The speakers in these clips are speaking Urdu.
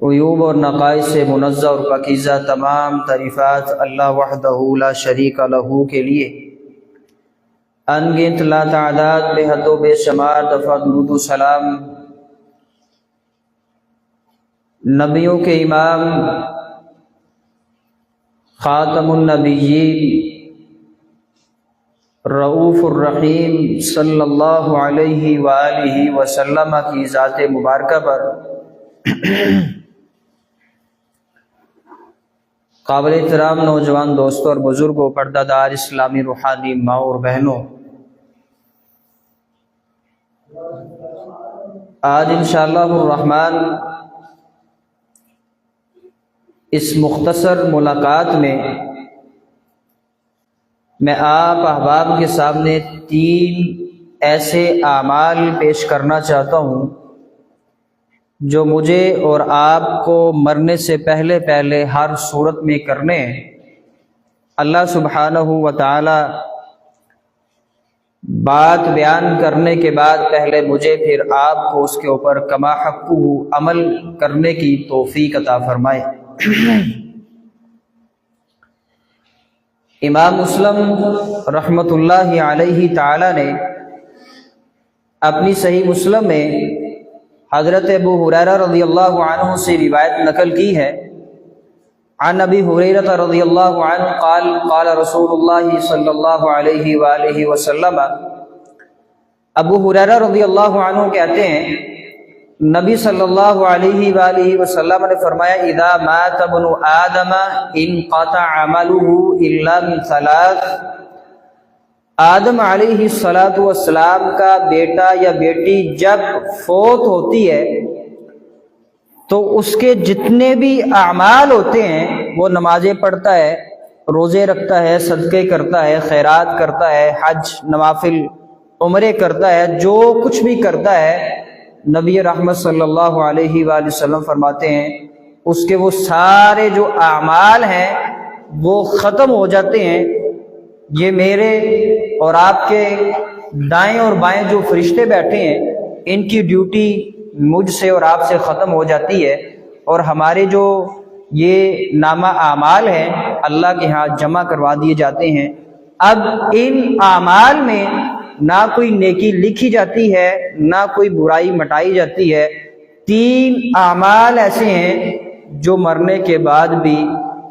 عیوب اور نقائص سے منزہ اور پاکیزہ تمام تعریفات اللہ وحدہ لا شریک لہ کے لیے انگنت لا تعداد بے حد و بے شمار دفعہ درود و سلام نبیوں کے امام خاتم النبیین رؤوف الرحیم صلی اللہ علیہ وآلہ وسلم کی ذات مبارکہ پر قابل احترام نوجوان دوستوں اور بزرگوں، پردہ دار اسلامی روحانی ماں اور بہنوں، آج انشاءاللہ الرحمن اس مختصر ملاقات میں آپ احباب کے سامنے 3 ایسے اعمال پیش کرنا چاہتا ہوں جو مجھے اور آپ کو مرنے سے پہلے ہر صورت میں کرنے ہیں۔ اللہ سبحانہ و تعالی بات بیان کرنے کے بعد پہلے مجھے پھر آپ کو اس کے اوپر کما حقہ عمل کرنے کی توفیق عطا فرمائے۔ امام مسلم رحمۃ اللہ علیہ تعالی نے اپنی صحیح مسلم میں حضرت ابو ہریرہ رضی اللہ عنہ سے روایت نقل کی ہے۔ عن ابی ہریرہ رضی اللہ عنہ قال قال رسول اللہ صلی اللہ علیہ وآلہ وسلم، ابو ہریرہ رضی اللہ عنہ کہتے ہیں نبی صلی اللہ علیہ وآلہ وسلم نے فرمایا اذا مات ابن آدم انقطع عمله الا من 3۔ آدم علیہ السلام کا بیٹا یا بیٹی جب فوت ہوتی ہے تو اس کے جتنے بھی اعمال ہوتے ہیں، وہ نمازیں پڑھتا ہے، روزے رکھتا ہے، صدقے کرتا ہے، خیرات کرتا ہے، حج نوافل عمرے کرتا ہے، جو کچھ بھی کرتا ہے، نبی رحمت صلی اللہ علیہ وآلہ وسلم فرماتے ہیں اس کے وہ سارے جو اعمال ہیں وہ ختم ہو جاتے ہیں۔ یہ میرے اور آپ کے دائیں اور بائیں جو فرشتے بیٹھے ہیں، ان کی ڈیوٹی مجھ سے اور آپ سے ختم ہو جاتی ہے، اور ہمارے جو یہ نامہ اعمال ہیں اللہ کے ہاں جمع کروا دیے جاتے ہیں۔ اب ان اعمال میں نہ کوئی نیکی لکھی جاتی ہے، نہ کوئی برائی مٹائی جاتی ہے۔ 3 اعمال ایسے ہیں جو مرنے کے بعد بھی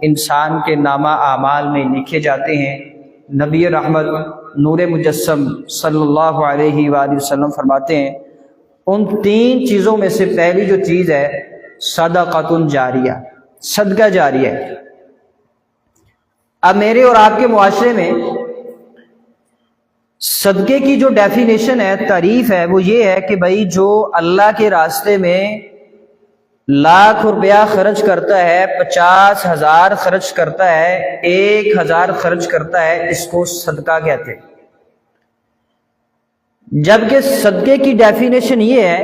انسان کے نامہ اعمال میں لکھے جاتے ہیں۔ نبی رحمت نور مجسم صلی اللہ علیہ وآلہ وسلم فرماتے ہیں ان 3 چیزوں میں سے پہلی جو چیز ہے صدقۃ جاریہ، صدقہ جاریہ ہے۔ اب میرے اور آپ کے معاشرے میں صدقے کی جو ڈیفینیشن ہے، تعریف ہے، وہ یہ ہے کہ بھائی جو اللہ کے راستے میں 1,00,000 روپیہ خرچ کرتا ہے، 50,000 خرچ کرتا ہے، 1,000 خرچ کرتا ہے، اس کو صدقہ کہتے ہیں۔ جبکہ صدقے کی ڈیفینیشن یہ ہے،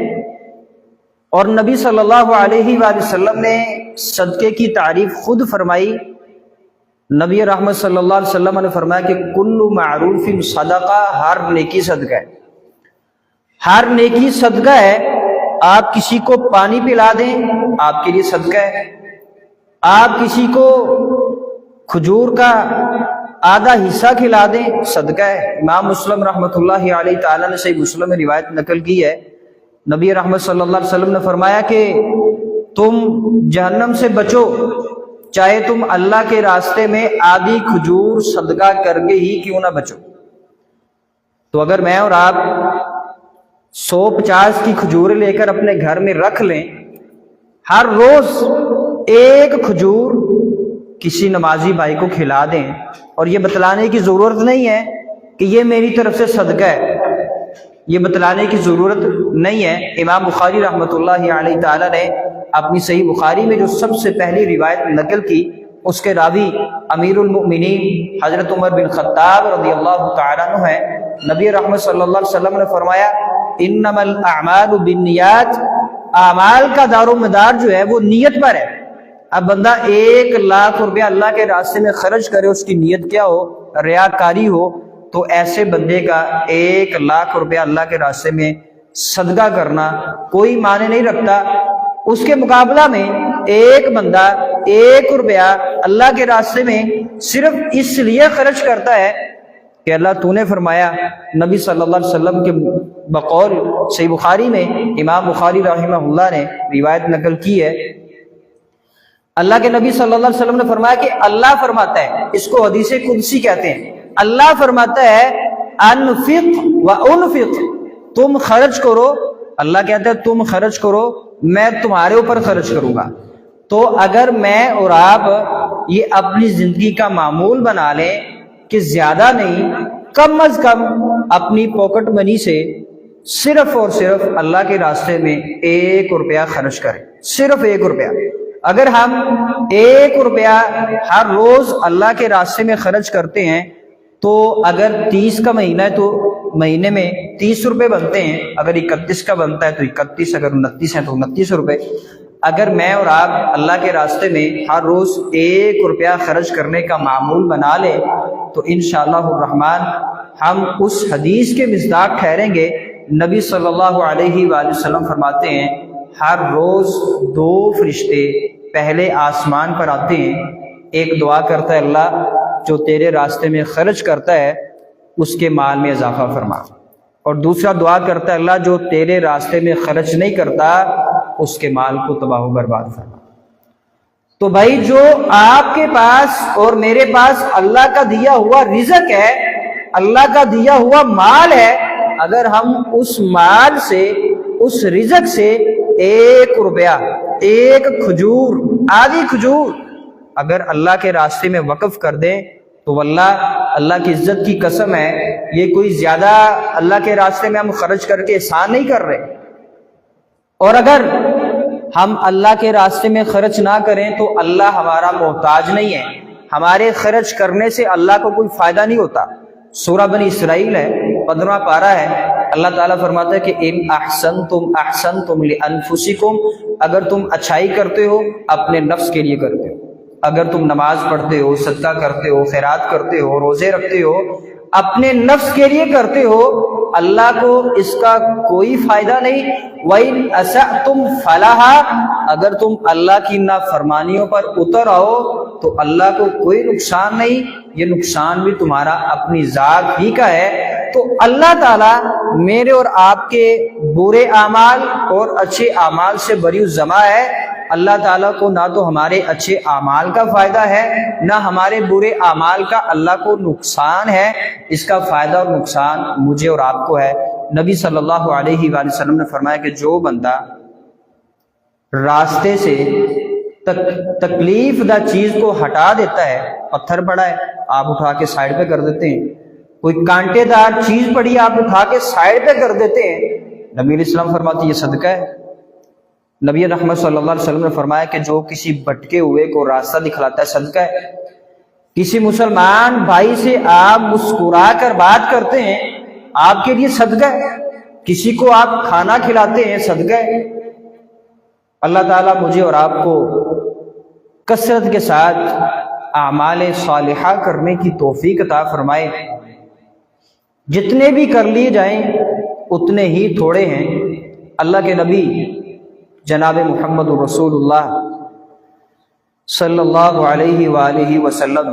اور نبی صلی اللہ علیہ وآلہ وسلم نے صدقے کی تعریف خود فرمائی۔ نبی رحمت صلی اللہ علیہ وسلم نے فرمایا کہ کل معروف صدقہ، ہر نیکی صدقہ ہے، ہر نیکی صدقہ ہے۔ آپ کسی کو پانی پلا دیں آپ کے لیے صدقہ ہے، آپ کسی کو کھجور کا آدھا حصہ کھلا دیں صدقہ ہے۔ امام مسلم رحمۃ اللہ علیہ تعالیٰ نے صحیح مسلم میں روایت نقل کی ہے، نبی رحمت صلی اللہ علیہ وسلم نے فرمایا کہ تم جہنم سے بچو چاہے تم اللہ کے راستے میں آدھی کھجور صدقہ کر کے ہی کیوں نہ بچو۔ تو اگر میں اور آپ 150 کی کھجور لے کر اپنے گھر میں رکھ لیں، ہر روز 1 کھجور کسی نمازی بھائی کو کھلا دیں، اور یہ بتلانے کی ضرورت نہیں ہے کہ یہ میری طرف سے صدقہ ہے، یہ بتلانے کی ضرورت نہیں ہے۔ امام بخاری رحمۃ اللہ علیہ تعالی نے اپنی صحیح بخاری میں جو سب سے پہلی روایت نقل کی، اس کے راوی امیر المؤمنین حضرت عمر بن خطاب رضی اللہ تعالیٰ عنہ ہے۔ نبی رحمت صلی اللہ علیہ وسلم نے فرمایا انما الاعمال بالنیات، اعمال کا دار و مدار جو ہے وہ نیت پر ہے۔ اب بندہ 1,00,000 روپیہ اللہ کے راستے میں خرچ کرے، اس کی نیت کیا ہو، ریاکاری ہو، تو ایسے بندے کا 1,00,000 روپیہ اللہ کے راستے میں صدقہ کرنا کوئی معنی نہیں رکھتا۔ اس کے مقابلہ میں ایک بندہ 1 روپیہ اللہ کے راستے میں صرف اس لیے خرچ کرتا ہے کہ اللہ تو نے فرمایا، نبی صلی اللہ علیہ وسلم کے بقول صحیح بخاری میں امام بخاری رحمہ اللہ نے روایت نقل کی ہے، اللہ کے نبی صلی اللہ علیہ وسلم نے فرمایا کہ اللہ فرماتا ہے، اس کو حدیث قدسی کہتے ہیں، اللہ فرماتا ہے انفق و انفق، تم خرچ کرو، اللہ کہتا ہے تم خرچ کرو، میں تمہارے اوپر خرچ کروں گا۔ تو اگر میں اور آپ یہ اپنی زندگی کا معمول بنا لیں کہ زیادہ نہیں، کم از کم اپنی پاکٹ منی سے صرف اور صرف اللہ کے راستے میں 1 روپیہ خرچ کریں، صرف 1 روپیہ۔ اگر ہم 1 روپیہ ہر روز اللہ کے راستے میں خرچ کرتے ہیں تو اگر 30 کا مہینہ ہے تو مہینے میں 30 روپے بنتے ہیں، اگر 31 کا بنتا ہے تو 31، اگر 29 ہے تو 29 روپے۔ اگر میں اور آپ اللہ کے راستے میں ہر روز 1 روپیہ خرچ کرنے کا معمول بنا لیں تو انشاءاللہ الرحمن ہم اس حدیث کے مصداق ٹھہریں گے۔ نبی صلی اللہ علیہ وآلہ وسلم فرماتے ہیں ہر روز 2 فرشتے پہلے آسمان پر آتے ہیں، ایک دعا کرتا ہے اللہ جو تیرے راستے میں خرچ کرتا ہے اس کے مال میں اضافہ فرما، اور دوسرا دعا کرتا ہے اللہ جو تیرے راستے میں خرچ نہیں کرتا اس کے مال کو تباہ و برباد فرما۔ تو بھائی جو آپ کے پاس اور میرے پاس اللہ کا دیا ہوا رزق ہے، اللہ کا دیا ہوا مال ہے، اگر ہم اس مال سے، اس رزق سے 1 روپیہ، 1 کھجور، آدھی کھجور اگر اللہ کے راستے میں وقف کر دیں تو واللہ اللہ کی عزت کی قسم ہے یہ کوئی زیادہ اللہ کے راستے میں ہم خرچ کر کے احسان نہیں کر رہے۔ اور اگر ہم اللہ کے راستے میں خرچ نہ کریں تو اللہ ہمارا محتاج نہیں ہے، ہمارے خرچ کرنے سے اللہ کو کوئی فائدہ نہیں ہوتا۔ سورہ بنی اسرائیل ہے، 15واں پارہ ہے، اللہ تعالیٰ فرماتا ہے کہ ان احسنتم احسنتم لانفسکم، اگر تم اچھائی کرتے ہو اپنے نفس کے لیے کرتے ہو، اگر تم نماز پڑھتے ہو، صدقہ کرتے ہو، خیرات کرتے ہو، روزے رکھتے ہو، اپنے نفس کے لیے کرتے ہو، اللہ کو اس کا کوئی فائدہ نہیں۔ وَإِنْ أَسَأْتُمْ فَلَهَا، اگر تم اللہ کی نافرمانیوں پر اتر آؤ تو اللہ کو کوئی نقصان نہیں، یہ نقصان بھی تمہارا اپنی ذات ہی کا ہے۔ تو اللہ تعالیٰ میرے اور آپ کے برے اعمال اور اچھے اعمال سے بری الزما ہے۔ اللہ تعالیٰ کو نہ تو ہمارے اچھے اعمال کا فائدہ ہے نہ ہمارے برے اعمال کا اللہ کو نقصان ہے، اس کا فائدہ اور نقصان مجھے اور آپ کو ہے۔ نبی صلی اللہ علیہ وآلہ وسلم نے فرمایا کہ جو بندہ راستے سے تکلیف دہ چیز کو ہٹا دیتا ہے، پتھر پڑا ہے آپ اٹھا کے سائڈ پہ کر دیتے ہیں، کوئی کانٹے دار چیز پڑی آپ اٹھا کے سائڈ پہ کر دیتے ہیں، نبی علیہ السلام فرماتے یہ صدقہ ہے۔ نبی رحمت صلی اللہ علیہ وسلم نے فرمایا کہ جو کسی بھٹکے ہوئے کو راستہ دکھلاتا ہے صدقہ ہے۔ کسی مسلمان بھائی سے آپ مسکرا کر بات کرتے ہیں آپ کے لیے صدقہ ہے، کسی کو آپ کھانا کھلاتے ہیں صدقہ ہے۔ اللہ تعالیٰ مجھے اور آپ کو کثرت کے ساتھ اعمال صالحہ کرنے کی توفیق عطا فرمائے، جتنے بھی کر لیے جائیں اتنے ہی تھوڑے ہیں۔ اللہ کے نبی جناب محمد رسول اللہ صلی اللہ علیہ وآلہ وسلم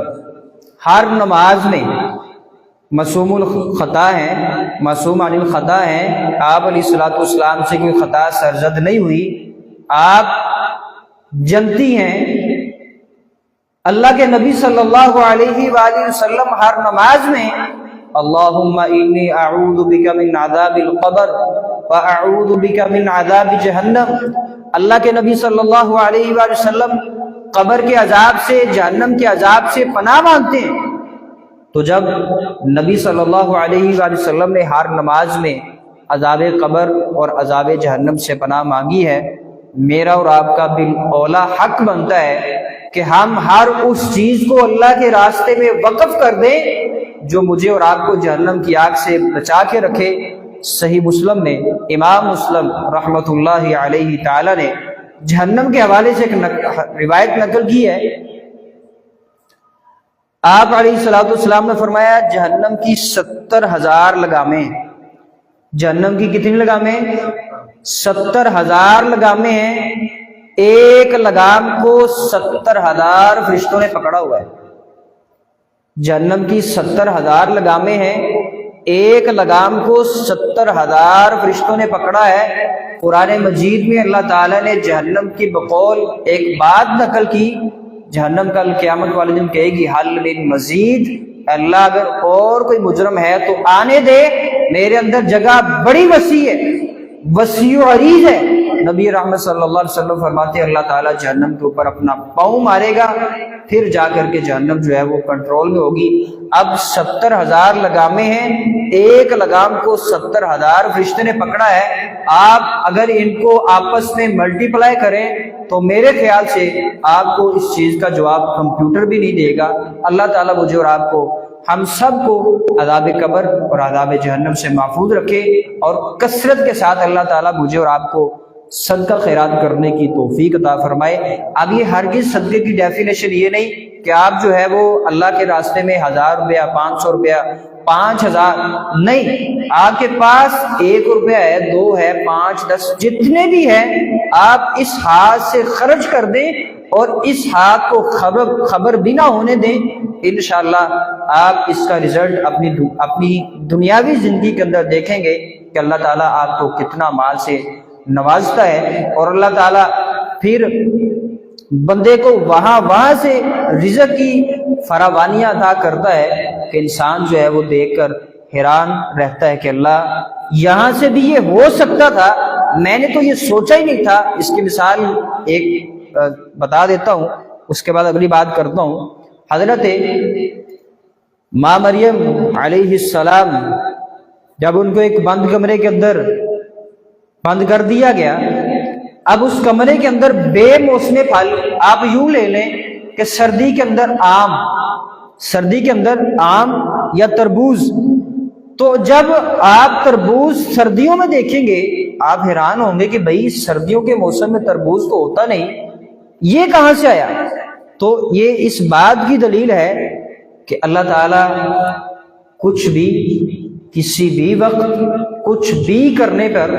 ہر نماز میں معصوم الخطا ہیں، معصوم عن الخطا ہیں، آپ علیہ الصلوۃ والسلام سے کوئی خطا سرزد نہیں ہوئی، آپ جنتی ہیں۔ اللہ کے نبی صلی اللہ علیہ وآلہ وسلم ہر نماز میں اللہم انی اعوذ بک من عذاب القبر واعوذ بک من عذاب جہنم، اللہ کے نبی صلی اللہ علیہ وآلہ وسلم قبر کے عذاب سے، جہنم کے عذاب سے پناہ مانگتے ہیں۔ تو جب نبی صلی اللہ علیہ وآلہ وسلم نے ہر نماز میں عذاب قبر اور عذاب جہنم سے پناہ مانگی ہے، میرا اور آپ کا بالاولیٰ حق بنتا ہے کہ ہم ہر اس چیز کو اللہ کے راستے میں وقف کر دیں جو مجھے اور آپ کو جہنم کی آگ سے بچا کے رکھے۔ صحیح مسلم نے، امام مسلم رحمۃ اللہ علیہ تعالی نے جہنم کے حوالے سے ایک روایت نقل کی ہے، آپ علیہ الصلوۃ والسلام نے فرمایا جہنم کی 70,000 لگامیں ہیں۔ جہنم کی کتنی لگامیں؟ 70,000 لگامیں ہیں۔ ایک لگام کو 70,000 فرشتوں نے پکڑا ہوا ہے۔ جہنم کی 70,000 لگامیں ہیں، ایک لگام کو 70,000 فرشتوں نے پکڑا ہے۔ قرآن مجید میں اللہ تعالیٰ نے جہنم کی بقول ایک بات نقل کی، جہنم کل قیامت والے دن کہے گی حل من مزید، اللہ اگر اور کوئی مجرم ہے تو آنے دے، میرے اندر جگہ بڑی وسیع ہے، وسیع و عریض ہے۔ نبی رحمت صلی اللہ علیہ وسلم فرماتے ہیں اللہ تعالیٰ جہنم کے اوپر اپنا پاؤں مارے گا، پھر جا کر کے جہنم جو ہے وہ کنٹرول میں ہوگی۔ اب 70,000 لگامیں ہیں، ایک لگام کو 70,000 فرشتے نے پکڑا ہے۔ آپ اگر ان کو آپس میں ملٹی پلائی کریں تو میرے خیال سے آپ کو اس چیز کا جواب کمپیوٹر بھی نہیں دے گا۔ اللہ تعالیٰ مجھے اور آپ کو، ہم سب کو عذاب قبر اور عذاب جہنم سے محفوظ رکھے، اور کثرت کے ساتھ اللہ تعالیٰ مجھے اور آپ کو صدقہ خیرات کرنے کی توفیق عطا فرمائے۔ اب یہ ہرگز صدقے کی ڈیفینیشن یہ نہیں کہ آپ جو ہے وہ اللہ کے راستے میں 1000 روپیہ، 500 روپیہ، 5000 نہیں، آپ کے پاس 1 روپیہ ہے، 2 ہے، 5، 10 جتنے بھی ہیں، آپ اس ہاتھ سے خرچ کر دیں اور اس ہاتھ کو خبر بھی نہ ہونے دیں۔ انشاءاللہ آپ اس کا رزلٹ اپنی دنیاوی زندگی کے اندر دیکھیں گے کہ اللہ تعالیٰ آپ کو کتنا مال سے نوازتا ہے، اور اللہ تعالیٰ پھر بندے کو وہاں سے رزق کی فراوانیاں عطا کرتا ہے کہ انسان جو ہے وہ دیکھ کر حیران رہتا ہے کہ اللہ یہاں سے بھی یہ ہو سکتا تھا، میں نے تو یہ سوچا ہی نہیں تھا۔ اس کی مثال ایک بتا دیتا ہوں، اس کے بعد اگلی بات کرتا ہوں۔ حضرت ماں مریم علیہ السلام جب ان کو ایک بند کمرے کے اندر بند کر دیا گیا، اب اس کمرے کے اندر بے موسم پھل، آپ یوں لے لیں کہ سردی کے اندر آم یا تربوز، تو جب آپ تربوز سردیوں میں دیکھیں گے آپ حیران ہوں گے کہ بھئی سردیوں کے موسم میں تربوز تو ہوتا نہیں، یہ کہاں سے آیا؟ تو یہ اس بات کی دلیل ہے کہ اللہ تعالیٰ کچھ بھی کسی بھی وقت کچھ بھی کرنے پر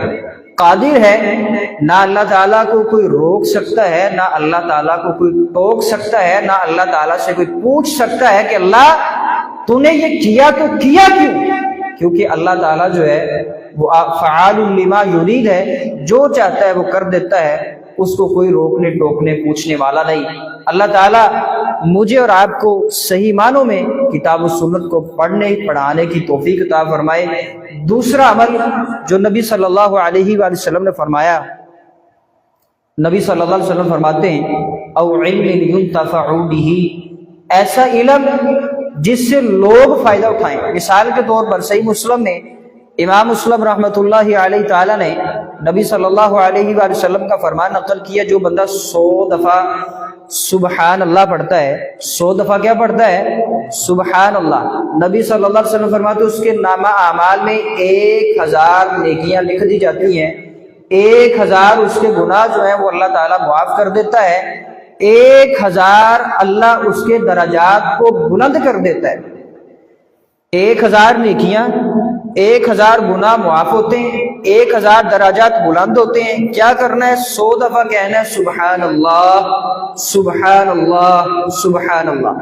قادر ہے۔ نہ اللہ تعالیٰ کو کوئی روک سکتا ہے، نہ اللہ تعالیٰ کو کوئی ٹوک سکتا ہے، نہ اللہ تعالیٰ سے کوئی پوچھ سکتا ہے کہ اللہ تو نے یہ کیا تو کیا کیوں؟ کیونکہ اللہ تعالیٰ جو ہے وہ فعال لما یرید ہے، جو چاہتا ہے وہ کر دیتا ہے، اس کو کوئی روکنے ٹوکنے پوچھنے والا نہیں۔ اللہ تعالیٰ مجھے اور آپ کو صحیح معنوں میں کتاب و سنت کو پڑھنے پڑھانے کی توفیق عطا فرمائے۔ دوسرا عمل جو نبی صلی اللہ علیہ وآلہ وسلم نے فرمایا، نبی صلی اللہ علیہ وسلم فرماتے ہیں او علم ينتفع به، ایسا علم جس سے لوگ فائدہ اٹھائیں۔ مثال کے طور پر صحیح مسلم میں امام مسلم رحمۃ اللہ علیہ تعالیٰ نے نبی صلی اللہ علیہ وآلہ وسلم کا فرمان نقل کیا، جو بندہ 100 دفعہ سبحان اللہ پڑھتا ہے، 100 دفعہ کیا پڑھتا ہے؟ سبحان اللہ، نبی صلی اللہ علیہ وسلم فرماتے اس کے نامہ اعمال میں 1000 نیکیاں لکھ دی جاتی ہیں، 1000 اس کے گناہ جو ہیں وہ اللہ تعالیٰ معاف کر دیتا ہے، 1000 اللہ اس کے درجات کو بلند کر دیتا ہے۔ 1000 نیکیاں، 1000 گناہ معاف ہوتے ہیں، 1000 درجات بلند ہوتے ہیں۔ کیا کرنا ہے؟ 100 دفعہ کہنا ہے سبحان اللہ سبحان اللہ سبحان اللہ۔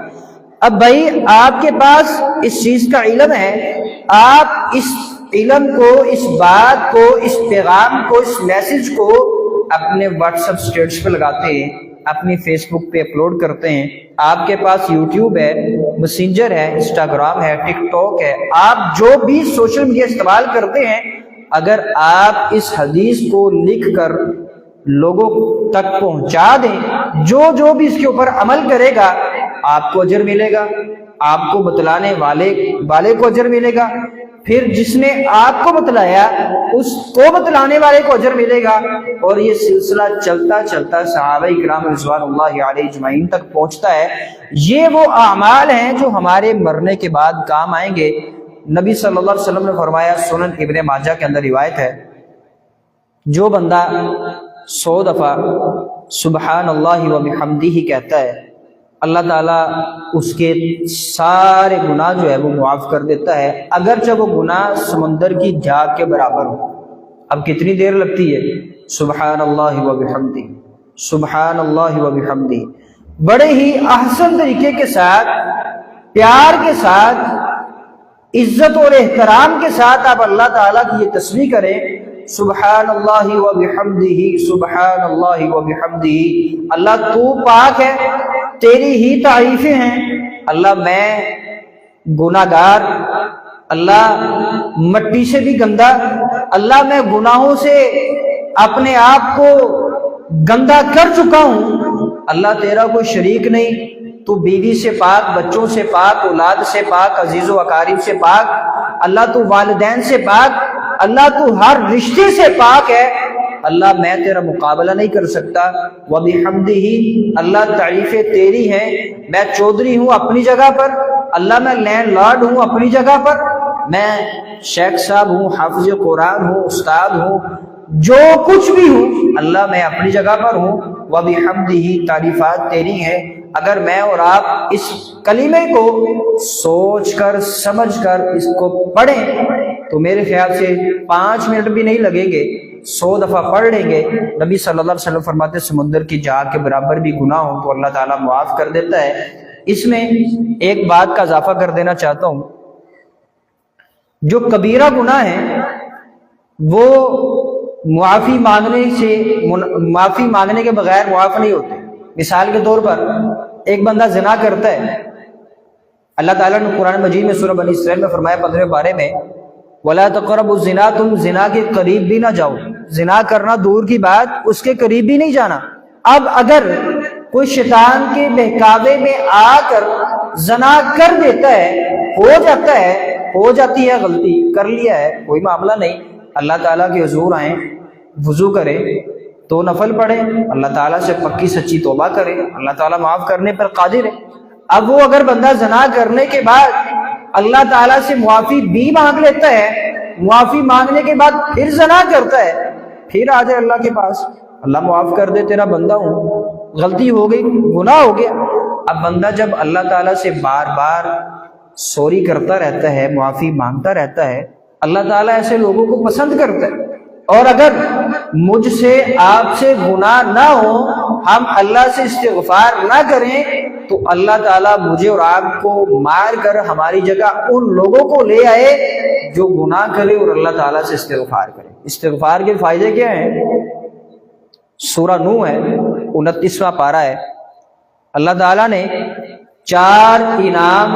اب بھائی آپ کے پاس اس چیز کا علم ہے، آپ اس علم کو، اس بات کو، اس پیغام کو، اس میسج کو اپنے واٹس ایپ اسٹیٹس پہ لگاتے ہیں، اپنی فیس بک پہ اپلوڈ کرتے ہیں، آپ کے پاس یوٹیوب ہے، میسنجر ہے، انسٹاگرام ہے، ٹک ٹاک ہے، آپ جو بھی سوشل میڈیا استعمال کرتے ہیں، اگر آپ اس حدیث کو لکھ کر لوگوں تک پہنچا دیں، جو بھی اس کے اوپر عمل کرے گا آپ کو اجر ملے گا، آپ کو بتلانے والے کو اجر ملے گا، پھر جس نے آپ کو بتلایا اس کو بتلانے والے کو اجر ملے گا، اور یہ سلسلہ چلتا چلتا صحابہ کرام رضوان اللہ علیہ اجمعین تک پہنچتا ہے۔ یہ وہ اعمال ہیں جو ہمارے مرنے کے بعد کام آئیں گے۔ نبی صلی اللہ علیہ وسلم نے فرمایا، سنن ابن ماجہ کے اندر روایت ہے، جو بندہ 100 دفعہ سبحان اللہ و بحمدہ کہتا ہے، اللہ تعالیٰ اس کے سارے گناہ جو ہے وہ معاف کر دیتا ہے، اگرچہ وہ گناہ سمندر کی جھاگ کے برابر ہو۔ اب کتنی دیر لگتی ہے؟ سبحان اللہ و بحمدہ سبحان اللہ و بحمدہ۔ بڑے ہی احسن طریقے کے ساتھ، پیار کے ساتھ، عزت اور احترام کے ساتھ آپ اللہ تعالیٰ کی یہ تسبیح کریں، سبحان اللہ و بحمدہ، سبحان اللہ و بحمدہ۔ اللہ تو پاک ہے، تیری ہی تعریفیں ہیں۔ اللہ میں گناہ گار، اللہ مٹی سے بھی گندا، اللہ میں گناہوں سے اپنے آپ کو گندا کر چکا ہوں۔ اللہ تیرا کوئی شریک نہیں، تو بیوی سے پاک، بچوں سے پاک، اولاد سے پاک، عزیز و اقارب سے پاک، اللہ تو والدین سے پاک، اللہ تو ہر رشتے سے پاک ہے۔ اللہ میں تیرا مقابلہ نہیں کر سکتا۔ وَبِحَمْدِهِ، اللہ تعریفیں تیری ہیں۔ میں چودھری ہوں اپنی جگہ پر، اللہ میں لینڈ لارڈ ہوں اپنی جگہ پر، میں شیخ صاحب ہوں، حافظ قرآن ہوں، استاد ہوں، جو کچھ بھی ہوں، اللہ میں اپنی جگہ پر ہوں۔ وَبِحَمْدِهِ، تعریفات تیری ہیں۔ اگر میں اور آپ اس کلمے کو سوچ کر سمجھ کر اس کو پڑھیں تو میرے خیال سے 5 منٹ بھی نہیں لگیں گے، 100 دفعہ پڑھ لیں گے۔ نبی صلی اللہ علیہ وسلم فرماتے سمندر کی جھاگ کے برابر بھی گناہ ہو تو اللہ تعالیٰ معاف کر دیتا ہے۔ اس میں ایک بات کا اضافہ کر دینا چاہتا ہوں، جو کبیرہ گناہ ہے وہ معافی مانگنے کے بغیر معاف نہیں ہوتے۔ مثال کے طور پر ایک بندہ زنا کرتا ہے، اللہ تعالیٰ نے قرآن مجید میں سورہ بنی اسرائیل میں فرمایا 15 پارے میں، وَلَا تَقْرَبُوا الزِّنَا، تم زنا کے قریب بھی نہ جاؤ۔ زنا کرنا دور کی بات، اس کے قریب بھی نہیں جانا۔ اب اگر کوئی شیطان کے بہکاوے میں آ کر زنا کر دیتا ہے، ہو جاتی ہے غلطی، کر لیا ہے، کوئی معاملہ نہیں، اللہ تعالیٰ کے حضور آئیں، وضو کریں، تو نفل پڑھیں، اللہ تعالیٰ سے پکی سچی توبہ کریں، اللہ تعالیٰ معاف کرنے پر قادر ہے۔ اب وہ اگر بندہ زنا کرنے کے بعد اللہ تعالیٰ سے معافی بھی مانگ لیتا ہے، معافی مانگنے کے بعد پھر زنا کرتا ہے، پھر آ جائے اللہ کے پاس، اللہ معاف کر دے، تیرا بندہ ہوں، غلطی ہو گئی، گناہ ہو گیا۔ اب بندہ جب اللہ تعالیٰ سے بار بار سوری کرتا رہتا ہے، معافی مانگتا رہتا ہے، اللہ تعالیٰ ایسے لوگوں کو پسند کرتا ہے۔ اور اگر مجھ سے آپ سے گناہ نہ ہو، ہم اللہ سے استغفار نہ کریں، تو اللہ تعالیٰ مجھے اور آپ کو مار کر ہماری جگہ ان لوگوں کو لے آئے جو گناہ کرے اور اللہ تعالیٰ سے استغفار کرے۔ استغفار کے فائدے کیا ہیں؟ سورہ نوح ہے، 29واں پارہ ہے، اللہ تعالیٰ نے 4 انعام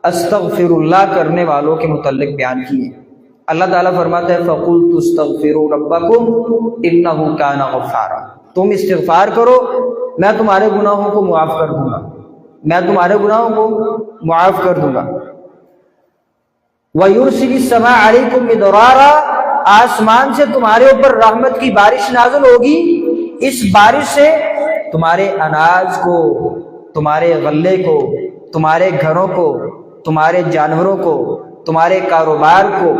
استغفر اللہ کرنے والوں کے متعلق بیان کیے۔ اللہ تعالیٰ فرماتا ہے فَقُلْتُ اسْتَغْفِرُوا رَبَّكُمْ إِنَّهُ كَانَ غَفَّارًا، تم استغفار کرو، میں تمہارے گناہوں کو معاف کر دوں گا، میں تمہارے گناہوں کو معاف کر دوں گا۔ وَيُرْسِلِ السَّمَاءَ عَلَيْكُمْ مِدْرَارًا، آسمان سے تمہارے اوپر رحمت کی بارش نازل ہوگی، اس بارش سے تمہارے اناج کو، تمہارے غلے کو، تمہارے گھروں کو، تمہارے جانوروں کو، تمہارے کاروبار کو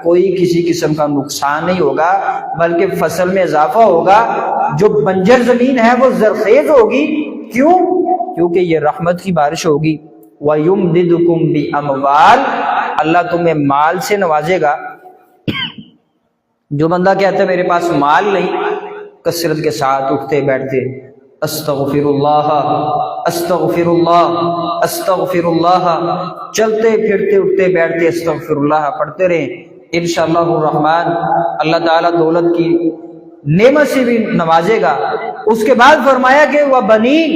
کوئی کسی قسم کا نقصان نہیں ہوگا، بلکہ فصل میں اضافہ ہوگا، جو بنجر زمین ہے وہ زرخیز ہوگی۔ کیوں؟ کیونکہ یہ رحمت کی بارش ہوگی۔ وَيُمْدِدُكُمْ بِأَمْوَالٍ، اللہ تمہیں مال سے نوازے گا۔ جو بندہ کہتا ہے میرے پاس مال نہیں، کثرت کے ساتھ اٹھتے بیٹھتے استغفر اللہ استغفر اللہ استغفر اللہ، چلتے پھرتے اٹھتے بیٹھتے استغفر اللہ پڑھتے رہیں، انشاءاللہ الرحمن اللہ تعالیٰ دولت کی نعمت سے بھی نوازے گا۔ اس کے بعد فرمایا کہ وَبَنِينَ،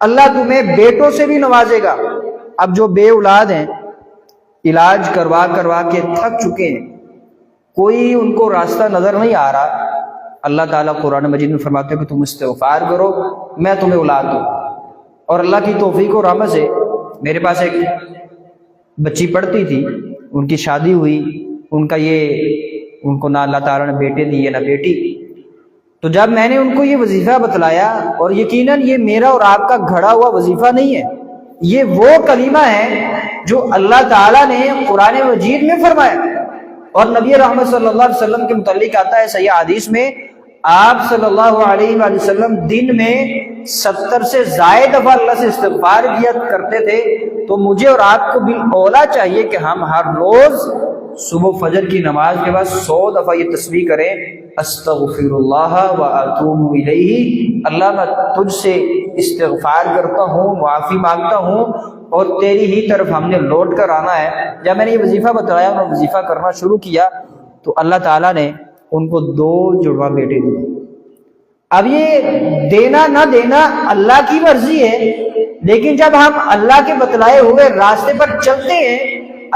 اللہ تمہیں بیٹوں سے بھی نوازے گا۔ اب جو بے اولاد ہیں، علاج کروا کے تھک چکے ہیں، کوئی ان کو راستہ نظر نہیں آ رہا، اللہ تعالیٰ قرآن مجید میں فرماتے ہیں کہ تم استغفار کرو، میں تمہیں اولاد دوں۔ اور اللہ کی توفیق و رحمت سے میرے پاس ایک بچی پڑھتی تھی، ان کی شادی ہوئی، ان کو نہ اللہ تعالیٰ نے بیٹے دیے نہ بیٹی۔ تو جب میں نے ان کو یہ وظیفہ بتلایا، اور یقیناً یہ میرا اور آپ کا گھڑا ہوا وظیفہ نہیں ہے، یہ وہ کلمہ ہے جو اللہ تعالیٰ نے قرآن مجید میں فرمایا، اور نبی رحمت صلی اللہ علیہ وسلم کے متعلق آتا ہے صحیح حدیث میں، آپ صلی اللہ علیہ وآلہ وسلم دن میں 70 سے زائد دفعہ اللہ سے استغفار کیا کرتے تھے۔ تو مجھے اور آپ کو بھی اولا چاہیے کہ ہم ہر روز صبح فجر کی نماز کے بعد 100 دفعہ یہ تسبیح کریں، استغفر اللہ و اتوب الیہ، اللہ میں تجھ سے استغفار کرتا ہوں، معافی مانگتا ہوں اور تیری ہی طرف ہم نے لوٹ کر آنا ہے۔ جب میں نے یہ وظیفہ بتایا اور وظیفہ کرنا شروع کیا تو اللہ تعالیٰ نے ان کو 2 جڑواں بیٹے دیے۔ اب یہ دینا نہ دینا اللہ کی مرضی ہے، لیکن جب ہم اللہ کے بتلائے ہوئے راستے پر چلتے ہیں،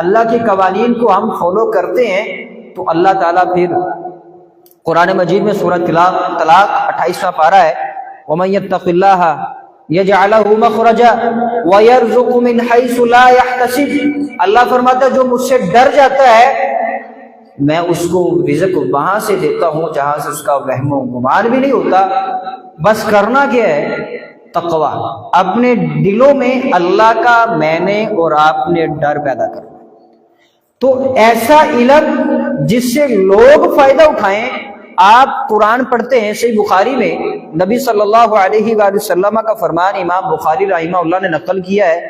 اللہ کے قوانین کو ہم فالو کرتے ہیں، تو اللہ تعالیٰ پھر قرآن مجید میں سورہ طلاق 28واں پارہ ہے، وَمَن يَتَّقِ اللَّهَ يَجْعَلْ لَهُ مَخْرَجًا وَيَرْزُقْهُ مِنْ حَيْثُ لَا يَحْتَسِبُ، اللہ فرماتا ہے جو مجھ سے ڈر جاتا ہے میں اس کو رزق وہاں سے دیتا ہوں جہاں سے اس کا وہم و گمان بھی نہیں ہوتا۔ بس کرنا کیا ہے؟ تقوی، اپنے دلوں میں اللہ کا میں نے اور آپ نے ڈر پیدا کرنا۔ تو ایسا علم جس سے لوگ فائدہ اٹھائیں۔ آپ قرآن پڑھتے ہیں، صحیح بخاری میں نبی صلی اللہ علیہ وآلہ وسلم کا فرمان امام بخاری رحمہ اللہ نے نقل کیا ہے،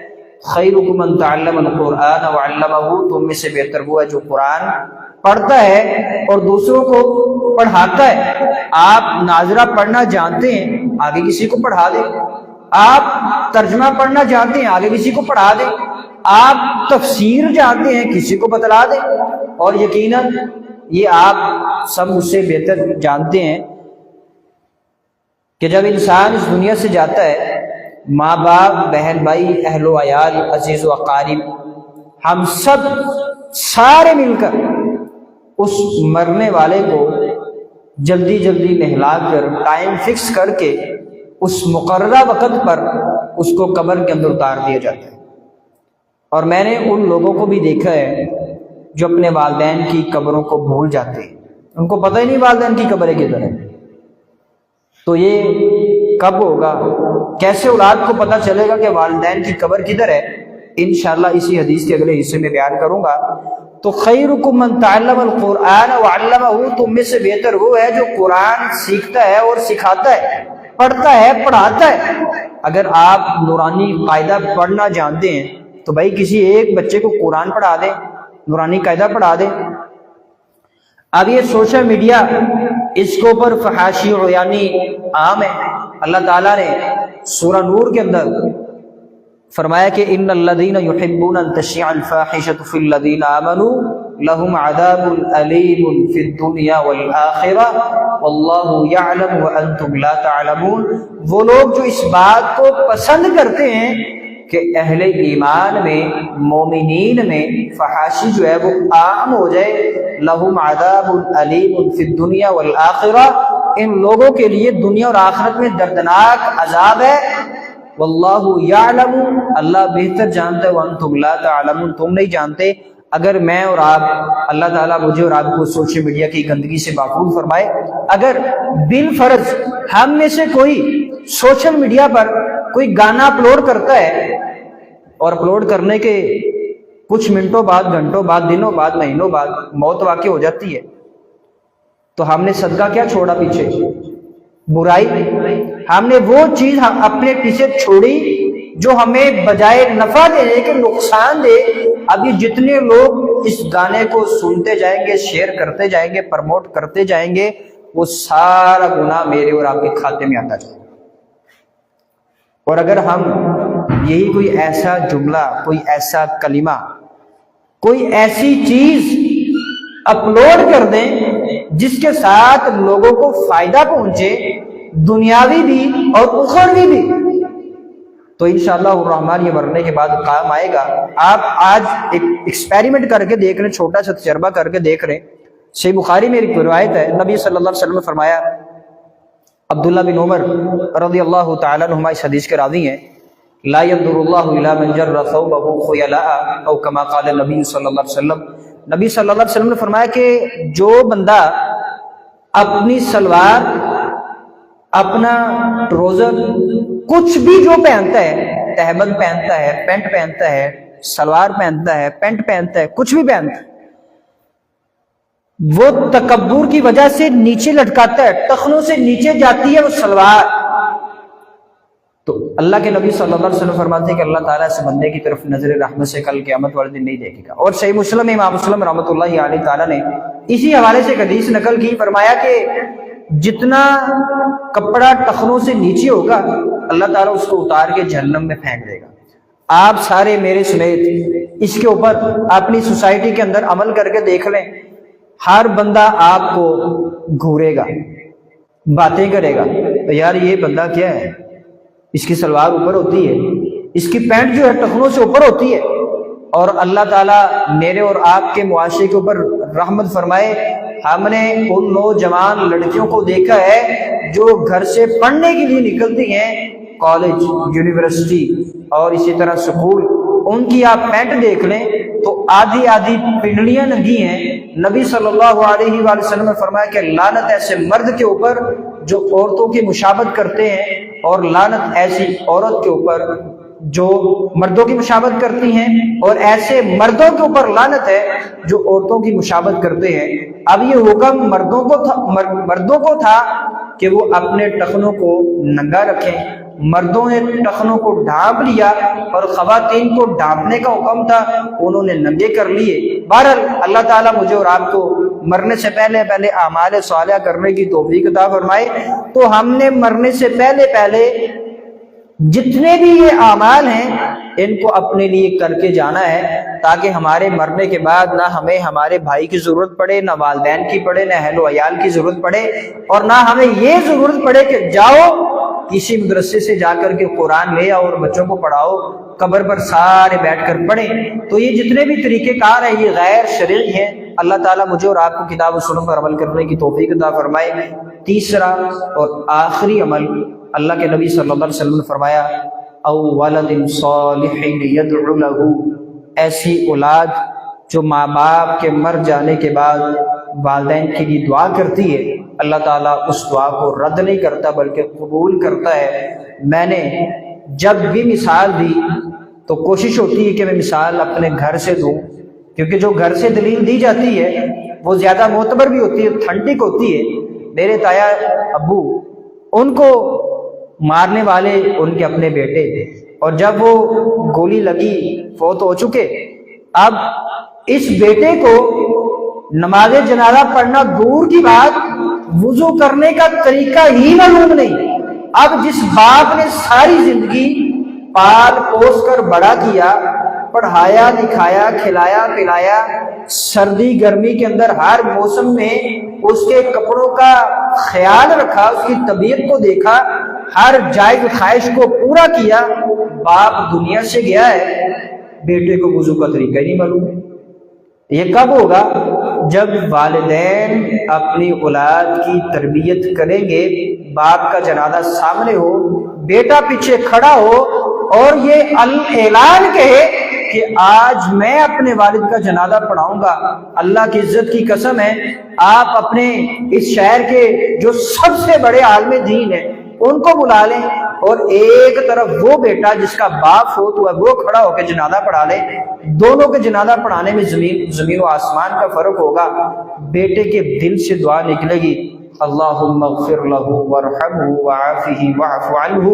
خیرکم من تعلم القرآن وعلمہ، تم میں سے بہتر وہ ہے جو قرآن پڑھتا ہے اور دوسروں کو پڑھاتا ہے۔ آپ ناظرہ پڑھنا جانتے ہیں، آگے کسی کو پڑھا دیں۔ آپ ترجمہ پڑھنا جانتے ہیں، آگے کسی کو پڑھا دیں۔ آپ تفسیر جانتے ہیں، کسی کو بتلا دیں۔ اور یقیناً یہ آپ سب مجھ سے بہتر جانتے ہیں کہ جب انسان اس دنیا سے جاتا ہے، ماں باپ، بہن بھائی، اہل و عیال، عزیز و اقارب، ہم سب سارے مل کر اس مرنے والے کو جلدی جلدی نہلا کر، ٹائم فکس کر کے اس مقررہ وقت پر اس کو قبر کے اندر اتار دیا جاتا ہے۔ اور میں نے ان لوگوں کو بھی دیکھا ہے جو اپنے والدین کی قبروں کو بھول جاتے ہیں، ان کو پتہ ہی نہیں والدین کی قبریں کدھر ہیں۔ تو یہ کب ہوگا؟ کیسے اولاد کو پتہ چلے گا کہ والدین کی قبر کدھر ہے؟ انشاءاللہ اسی حدیث کے اگلے حصے میں بیان کروں گا۔ تو خیرکم من تعلم القرآن وعلمہ، تم میں سے بہتر وہ ہے جو قرآن سیکھتا ہے اور سکھاتا ہے، پڑھتا ہے، پڑھاتا ہے۔ اگر آپ نورانی قاعدہ پڑھنا جانتے ہیں تو بھائی کسی ایک بچے کو قرآن پڑھا دیں، نورانی قاعدہ پڑھا دیں۔ اب یہ سوشل میڈیا، اس کے اوپر فحاشی یعنی عام ہے۔ اللہ تعالیٰ نے سورہ نور کے اندر فرمایا کہ ان الذین یحبون ان تشیع الفاحشۃ فی الذین آمنوا لهم عذاب الیم فی الدنیا والآخرہ واللہ یعلم وانتم لا تعلمون، وہ لوگ جو اس بات کو پسند کرتے ہیں کہ اہل ایمان میں، مومنین میں فحاشی جو ہے وہ عام ہو جائے، لہم عذاب علیم فی الدنیا والآخرہ، ان لوگوں کے لیے دنیا اور آخرت میں دردناک عذاب ہے۔ واللہ یعلم، اللہ بہتر جانتا ہے، وانتم لا تعلمون، تم نہیں جانتے۔ اگر میں اور آپ، اللہ تعالیٰ مجھے اور آپ کو سوشل میڈیا کی گندگی سے محفوظ فرمائے، اگر بالفرض ہم میں سے کوئی سوشل میڈیا پر کوئی گانا اپلوڈ کرتا ہے اور اپلوڈ کرنے کے کچھ منٹوں بعد، گھنٹوں بعد، دنوں بعد، مہینوں بعد موت واقع ہو جاتی ہے، تو ہم نے صدقہ کیا چھوڑا پیچھے؟ برائی۔ ہم نے وہ چیز اپنے پیچھے چھوڑی جو ہمیں بجائے نفع دینے کے نقصان دے۔ اب یہ جتنے لوگ اس گانے کو سنتے جائیں گے، شیئر کرتے جائیں گے، پرموٹ کرتے جائیں گے، وہ سارا گناہ میرے اور آپ کے کھاتے میں آتا جائے گا۔ اور اگر ہم یہی کوئی ایسا جملہ، کوئی ایسا کلمہ، کوئی ایسی چیز اپلوڈ کر دیں جس کے ساتھ لوگوں کو فائدہ پہنچے، دنیاوی بھی اور اخروی بھی، تو انشاءاللہ الرحمن یہ مرنے کے بعد کام آئے گا۔ آپ آج ایک ایکسپیریمنٹ کر کے دیکھ رہے، چھوٹا سا تجربہ کر کے دیکھ رہے۔ صحیح بخاری میں ایک روایت ہے، نبی صلی اللہ علیہ وسلم نے فرمایا، عبداللہ بن عمر رضی اللہ تعالیٰ عنہما اس حدیث کے راوی ہیں، لا ينظر اللہ الی من جر ثوبہ خیلاء او کما قال النبی صلی اللہ علیہ وسلم، نبی صلی اللہ علیہ وسلم نے فرمایا کہ جو بندہ اپنی سلوار، اپنا ٹروزر، کچھ بھی جو پہنتا ہے، تہبند پہنتا ہے، پینٹ پہنتا ہے، سلوار پہنتا ہے، پینٹ پہنتا ہے، کچھ بھی پہنتا ہے، وہ تکبر کی وجہ سے نیچے لٹکاتا ہے، ٹخنوں سے نیچے جاتی ہے وہ سلوار، تو اللہ کے نبی صلی اللہ علیہ وسلم فرماتے ہیں کہ اللہ تعالیٰ اس بندے کی طرف نظر رحمت سے کل قیامت والے دن نہیں دیکھے گا۔ اور صحیح مسلم امام مسلم رحمۃ اللہ علیہ تعالیٰ نے اسی حوالے سے ایک حدیث نقل کی، فرمایا کہ جتنا کپڑا ٹخنوں سے نیچے ہوگا اللہ تعالیٰ اس کو اتار کے جہنم میں پھینک دے گا۔ آپ سارے میرے سمیت اس کے اوپر اپنی سوسائٹی کے اندر عمل کر کے دیکھ لیں، ہر بندہ آپ کو گھورے گا، باتیں کرے گا، تو یار یہ بندہ کیا ہے، اس کی سلوار اوپر ہوتی ہے، اس کی پینٹ جو ہے ٹخنوں سے اوپر ہوتی ہے۔ اور اللہ تعالیٰ میرے اور آپ کے معاشرے کے اوپر رحمت فرمائے، ہم نے ان نوجوان لڑکیوں کو دیکھا ہے جو گھر سے پڑھنے کے لیے نکلتی ہیں، کالج، یونیورسٹی اور اسی طرح سکول، ان کی آپ پینٹ دیکھ لیں تو آدھی آدھی پنڈلیاں ننگی ہیں۔ نبی صلی اللہ علیہ وآلہ وسلم نے فرمایا کہ لعنت ایسے مرد کے اوپر جو عورتوں کی مشابہت کرتے ہیں، اور لعنت ایسی عورت کے اوپر جو مردوں کی مشابہت کرتی ہیں، اور ایسے مردوں کے اوپر لعنت ہے جو عورتوں کی مشابہت کرتے ہیں۔ اب یہ حکم مردوں کو تھا کہ وہ اپنے ٹخنوں کو ننگا رکھیں، مردوں نے ٹخنوں کو ڈھانپ لیا، اور خواتین کو ڈھانپنے کا حکم تھا، انہوں نے ننگے کر لیے۔ بہرحال اللہ تعالیٰ مجھے اور آپ کو مرنے سے پہلے اعمال صالحہ کرنے کی توفیق عطا فرمائے۔ تو ہم نے مرنے سے پہلے جتنے بھی یہ اعمال ہیں ان کو اپنے لیے کر کے جانا ہے، تاکہ ہمارے مرنے کے بعد نہ ہمیں ہمارے بھائی کی ضرورت پڑے، نہ والدین کی پڑے، نہ اہل و عیال کی ضرورت پڑے، اور نہ ہمیں یہ ضرورت پڑے کہ جاؤ کسی مدرسے سے جا کر کے قرآن لے آؤ اور بچوں کو پڑھاؤ، قبر پر سارے بیٹھ کر پڑھیں۔ تو یہ جتنے بھی طریقہ کار ہیں یہ غیر شرعی ہیں۔ اللہ تعالیٰ مجھے اور آپ کو کتاب و سنت پر عمل کرنے کی توفیق عطا فرمائے۔ تیسرا اور آخری عمل، اللہ کے نبی صلی اللہ علیہ وسلم نے فرمایا او ولد صالح یدعو له، ایسی اولاد جو ماں باپ کے مر جانے کے بعد والدین کے لیے دعا کرتی ہے، اللہ تعالیٰ اس دعا کو رد نہیں کرتا بلکہ قبول کرتا ہے۔ میں نے جب بھی مثال دی تو کوشش ہوتی ہے کہ میں مثال اپنے گھر سے دوں، کیونکہ جو گھر سے دلیل دی جاتی ہے وہ زیادہ معتبر بھی ہوتی ہے، اتھینٹک ہوتی ہے۔ میرے تایا ابو، ان کو مارنے والے ان کے اپنے بیٹے، اور جب وہ گولی لگی فوت ہو چکے۔ اب اس بیٹے کو نماز جنازہ پڑھنا دور کی بات، وضو کرنے کا طریقہ ہی معلوم نہیں۔ اب جس باپ نے ساری زندگی پال پوس کر بڑا کیا، پڑھایا لکھایا کھلایا پلایا، سردی گرمی کے اندر ہر موسم میں اس کے کپڑوں کا خیال رکھا، اس کی طبیعت کو دیکھا، ہر جائز خواہش کو پورا کیا، باپ دنیا سے گیا ہے، بیٹے کو وضو کا طریقہ ہی نہیں معلوم۔ یہ کب ہوگا؟ جب والدین اپنی اولاد کی تربیت کریں گے، باپ کا جنازہ سامنے ہو، بیٹا پیچھے کھڑا ہو اور یہ اعلان کہے کہ آج میں اپنے والد کا جنازہ پڑھاؤں گا۔ اللہ کی عزت کی قسم ہے، آپ اپنے اس شہر کے جو سب سے بڑے عالم دین ہیں ان کو بلا لیں، اور ایک طرف وہ بیٹا جس کا باپ فوت ہوا وہ کھڑا ہو کے جنازہ پڑھا لے۔ دونوں کے جنازہ پڑھانے میں زمین و آسمان کا فرق ہوگا۔ بیٹے کے دل سے دعا نکلے گی، اللہم اغفر لہ وارحمہ وعافہ واعف عنہ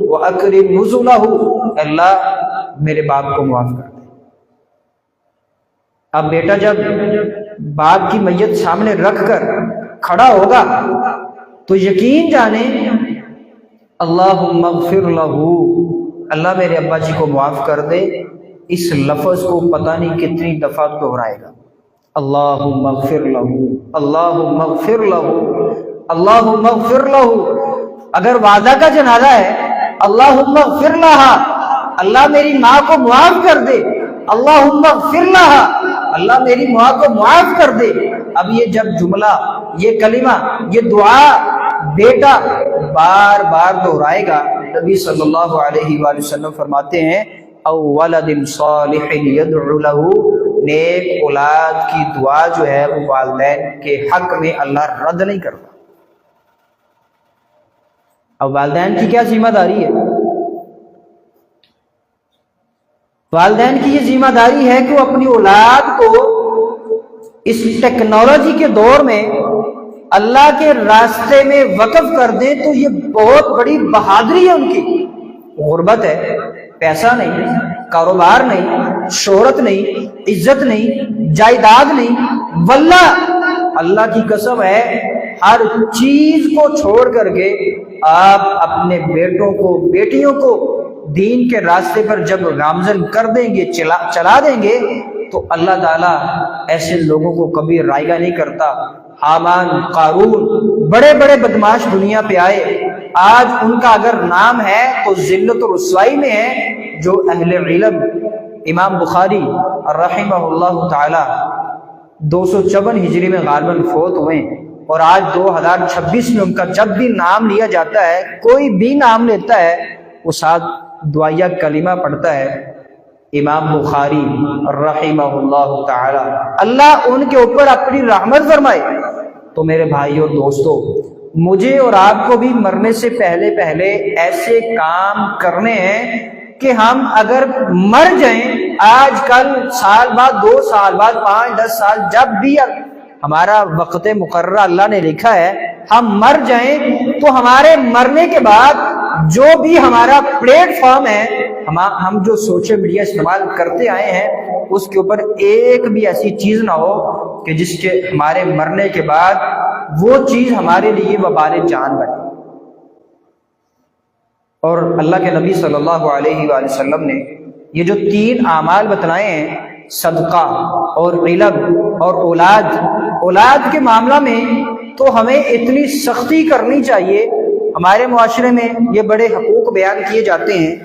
واکرم نزلہ، اللہ میرے باپ کو معاف کر دے۔ اب بیٹا جب باپ کی میت سامنے رکھ کر کھڑا ہوگا تو یقین جانے اللہم اغفر لہ، اللہ میرے ابا جی کو معاف کر دے، اس لفظ کو پتہ نہیں کتنی دفعہ دہرائے گا، اللہم اغفر لہ، اللہم اغفر لہ، اللہم اغفر لہ۔ اگر وعدہ کا جنازہ ہے، اللہم اغفر لہا، اللہ میری ماں کو معاف کر دے، اللہم اغفر لہا، اللہ میری ماں کو معاف کر دے۔ اب یہ جب جملہ، یہ کلمہ، یہ دعا بیٹا بار بار دہرائے گا، نبی صلی اللہ علیہ وآلہ وسلم فرماتے ہیں او ولد صالح یدعو لہ، نیک اولاد کی دعا جو ہے وہ والدین کے حق میں اللہ رد نہیں کرتا۔ اب والدین کی کیا ذمہ داری ہے؟ والدین کی یہ ذمہ داری ہے کہ وہ اپنی اولاد کو اس ٹیکنالوجی کے دور میں اللہ کے راستے میں وقف کر دیں، تو یہ بہت بڑی بہادری ہے ان کی۔ غربت ہے، پیسہ نہیں، کاروبار نہیں، شہرت نہیں، عزت نہیں، جائیداد نہیں، واللہ اللہ کی قسم ہے ہر چیز کو چھوڑ کر کے آپ اپنے بیٹوں کو بیٹیوں کو دین کے راستے پر جب گامزن کر دیں گے، چلا دیں گے، تو اللہ تعالیٰ ایسے لوگوں کو کبھی رائگاں نہیں کرتا۔ حامان، قارون، بڑے بڑے بدماش دنیا پہ آئے، آج ان کا اگر نام ہے تو ذلت و رسوائی میں ہے۔ جو اہل علم، امام بخاری رحمہ اللہ تعالی 254 ہجری میں غالباً فوت ہوئے، اور آج 2026 میں ان کا جب بھی نام لیا جاتا ہے، کوئی بھی نام لیتا ہے، وہ ساتھ دعائیہ کلمہ پڑھتا ہے، امام بخاری رحمہ اللہ تعالی، اللہ ان کے اوپر اپنی رحمت فرمائے۔ تو میرے بھائی اور دوستو، مجھے اور آپ کو بھی مرنے سے پہلے پہلے ایسے کام کرنے ہیں کہ ہم اگر مر جائیں، آج کل سال بعد، 2 سال بعد، 5 10 سال، جب بھی ہمارا وقت مقررہ اللہ نے لکھا ہے، ہم مر جائیں تو ہمارے مرنے کے بعد جو بھی ہمارا پلیٹ فارم ہے، ہم جو سوشل میڈیا استعمال کرتے آئے ہیں، اس کے اوپر ایک بھی ایسی چیز نہ ہو کہ جس کے ہمارے مرنے کے بعد وہ چیز ہمارے لیے وبال جان بنے۔ اور اللہ کے نبی صلی اللہ علیہ وآلہ وسلم نے یہ جو 3 اعمال بتلائے ہیں، صدقہ اور علم اور اولاد کے معاملہ میں تو ہمیں اتنی سختی کرنی چاہیے۔ ہمارے معاشرے میں یہ بڑے حقوق بیان کیے جاتے ہیں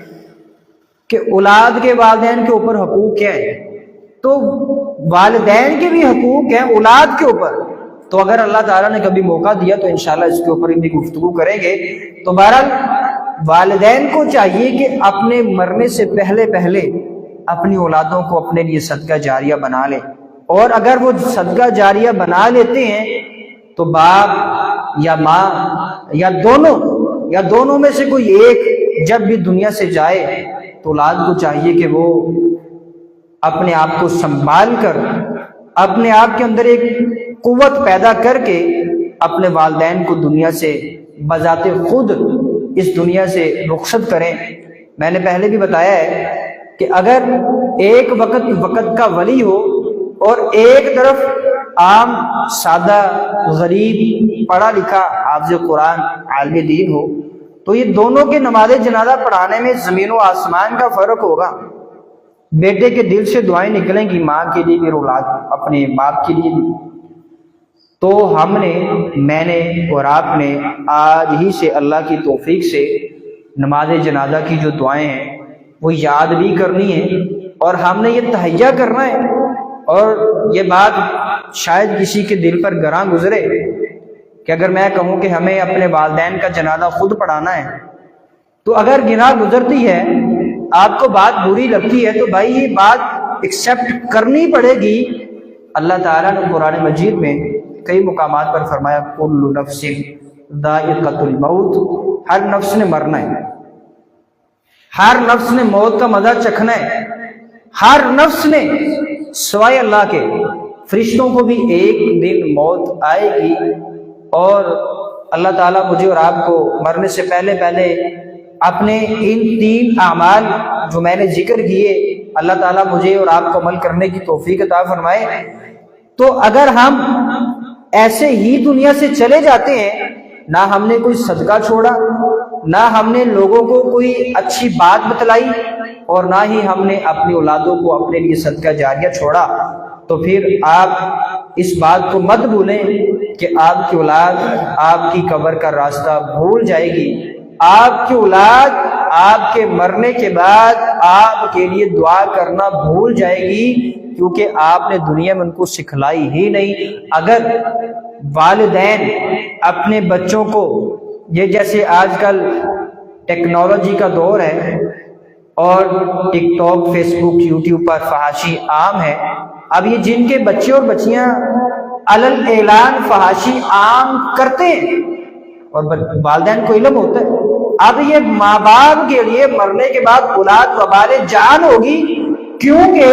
کہ اولاد کے والدین کے اوپر حقوق کیا ہے، تو والدین کے بھی حقوق ہیں اولاد کے اوپر۔ تو اگر اللہ تعالیٰ نے کبھی موقع دیا تو انشاءاللہ اس کے اوپر بھی گفتگو کریں گے۔ تو بہرحال والدین کو چاہیے کہ اپنے مرنے سے پہلے پہلے اپنی اولادوں کو اپنے لیے صدقہ جاریہ بنا لیں، اور اگر وہ صدقہ جاریہ بنا لیتے ہیں تو باپ یا ماں یا دونوں میں سے کوئی ایک جب بھی دنیا سے جائے تو اولاد کو چاہیے کہ وہ اپنے آپ کو سنبھال کر، اپنے آپ کے اندر ایک قوت پیدا کر کے اپنے والدین کو دنیا سے بذات خود اس دنیا سے رخصت کریں۔ میں نے پہلے بھی بتایا ہے کہ اگر ایک وقت کا ولی ہو اور ایک طرف عام سادہ غریب پڑھا لکھا حافظ قرآن عالم دین ہو، تو یہ دونوں کے نماز جنازہ پڑھانے میں زمین و آسمان کا فرق ہوگا۔ بیٹے کے دل سے دعائیں نکلیں گی ماں کے لیے بھی، اولاد اپنے باپ کے لیے بھی۔ تو میں نے اور آپ نے آج ہی سے اللہ کی توفیق سے نماز جنازہ کی جو دعائیں ہیں وہ یاد بھی کرنی ہے، اور ہم نے یہ تہیہ کرنا ہے۔ اور یہ بات شاید کسی کے دل پر گراں گزرے کہ اگر میں کہوں کہ ہمیں اپنے والدین کا جنازہ خود پڑھانا ہے، تو اگر گراں گزرتی ہے، آپ کو بات بری لگتی ہے، تو بھائی یہ بات ایکسیپٹ کرنی پڑے گی۔ اللہ تعالیٰ نے قرآن مجید میں کئی مقامات پر فرمایا کل نفس ذائقۃ الموت، ہر نفس نے مرنا ہے، ہر نفس نے موت کا مزہ چکھنا ہے، ہر نفس نے سوائے اللہ کے فرشتوں کو بھی ایک دن موت آئے گی۔ اور اللہ تعالیٰ مجھے اور آپ کو مرنے سے پہلے پہلے اپنے ان 3 اعمال جو میں نے ذکر کیے، اللہ تعالیٰ مجھے اور آپ کو عمل کرنے کی توفیق عطا فرمائے۔ تو اگر ہم ایسے ہی دنیا سے چلے جاتے ہیں، نہ ہم نے کوئی صدقہ چھوڑا، نہ ہم نے لوگوں کو کوئی اچھی بات بتلائی، اور نہ ہی ہم نے اپنی اولادوں کو اپنے لیے صدقہ جاریہ چھوڑا، تو پھر آپ اس بات کو مت بھولیں کہ آپ کی اولاد آپ کی قبر کا راستہ بھول جائے گی۔ آپ کی اولاد آپ کے مرنے کے بعد آپ کے لیے دعا کرنا بھول جائے گی، کیونکہ آپ نے دنیا میں ان کو سکھلائی ہی نہیں۔ اگر والدین اپنے بچوں کو، یہ جیسے آج کل ٹیکنالوجی کا دور ہے اور ٹک ٹاک، فیس بک، یوٹیوب پر فحاشی عام ہے، اب یہ جن کے بچے اور بچیاں علل اعلان فحاشی عام کرتے ہیں اور والدین کو علم ہوتا ہے، اب یہ ماں باپ کے لیے مرنے کے بعد اولاد وبال جان ہوگی، کیونکہ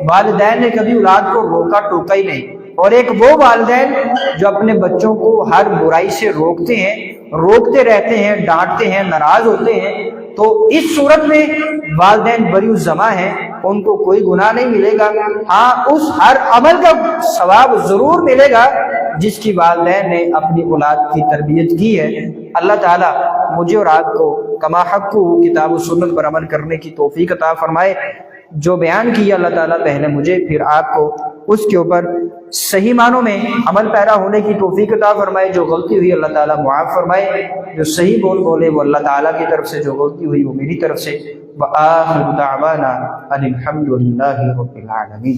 والدین نے کبھی اولاد کو روکا ٹوکا ہی نہیں۔ اور ایک وہ والدین جو اپنے بچوں کو ہر برائی سے روکتے ہیں، روکتے رہتے ہیں، ڈانٹتے ہیں، ناراض ہوتے ہیں، تو اس صورت میں والدین بری الذمہ ہیں، ان کو کوئی گناہ نہیں ملے گا، ہاں اس ہر عمل کا ثواب ضرور ملے گا جس کی والدین نے اپنی اولاد کی تربیت کی ہے۔ اللہ تعالیٰ مجھے اور آپ کو کما حق کتاب و سنت پر عمل کرنے کی توفیق عطا فرمائے۔ جو بیان کیا اللہ تعالیٰ پہلے مجھے پھر آپ کو اس کے اوپر صحیح معنوں میں عمل پیرا ہونے کی توفیق عطا فرمائے۔ جو غلطی ہوئی اللہ تعالیٰ معاف فرمائے، جو صحیح بولے وہ اللہ تعالیٰ کی طرف سے، جو غلطی ہوئی وہ میری طرف سے۔ وآخر دعوانا ان الحمد للہ رب العالمین۔